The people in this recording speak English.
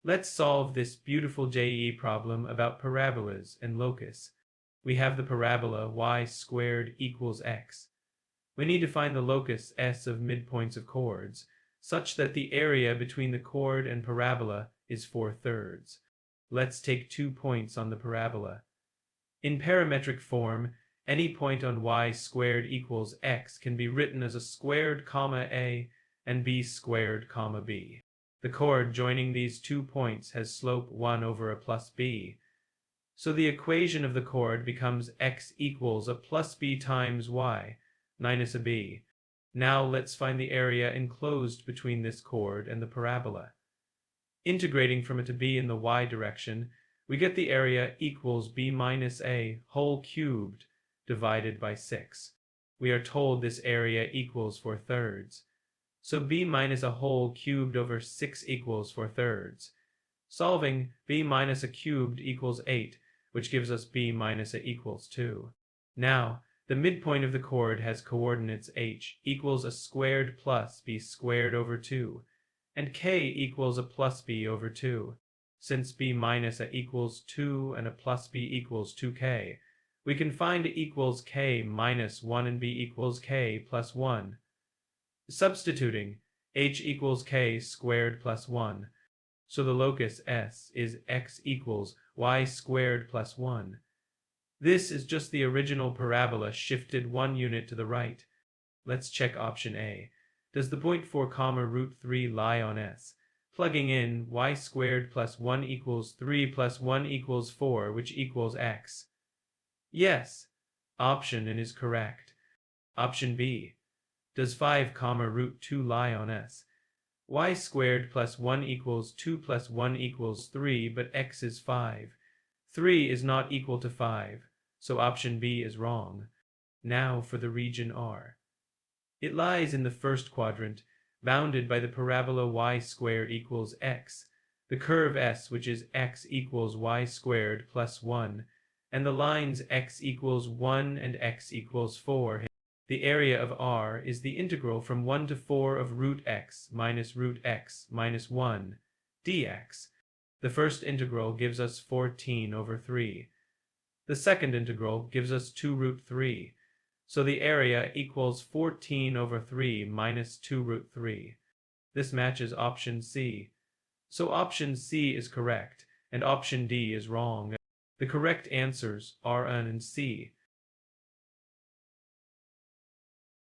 Let's solve this beautiful JEE problem about parabolas and locus. We have the parabola y squared equals x. We need to find the locus s of midpoints of chords, such that the area between the chord and parabola is 4/3. Let's take 2 points on the parabola. In parametric form, any point on y squared equals x can be written as a squared comma a and b squared comma b. The chord joining these 2 points has slope 1 over a plus b. So the equation of the chord becomes x equals a plus b times y minus a b. Now let's find the area enclosed between this chord and the parabola. Integrating from it to b in the y direction, we get the area equals b minus a whole cubed divided by 6. We are told this area equals 4/3. So b minus a whole cubed over 6 equals 4/3. Solving, b minus a cubed equals 8, which gives us b minus a equals 2. Now, the midpoint of the chord has coordinates h equals a squared plus b squared over 2, and k equals a plus b over 2. Since b minus a equals 2 and a plus b equals 2k, we can find a equals k minus 1 and b equals k plus 1. Substituting, h equals k squared plus 1. So the locus s is x equals y squared plus 1. This is just the original parabola shifted 1 unit to the right. Let's check option A. Does the point 4, root 3 lie on s? Plugging in, y squared plus 1 equals 3 plus 1 equals 4, which equals x. Yes, option N is correct. Option B. Does 5, root 2 lie on s? Y squared plus 1 equals 2 plus 1 equals 3, but x is 5. 3 is not equal to 5, so option B is wrong. Now for the region R. It lies in the first quadrant, bounded by the parabola y squared equals x, the curve s, which is x equals y squared plus 1, and the lines x equals 1 and x equals 4. The area of R is the integral from 1 to 4 of root x minus 1 dx. The first integral gives us 14 over 3. The second integral gives us 2 root 3. So the area equals 14 over 3 minus 2 root 3. This matches option C. So option C is correct, and option D is wrong. The correct answers are N and C.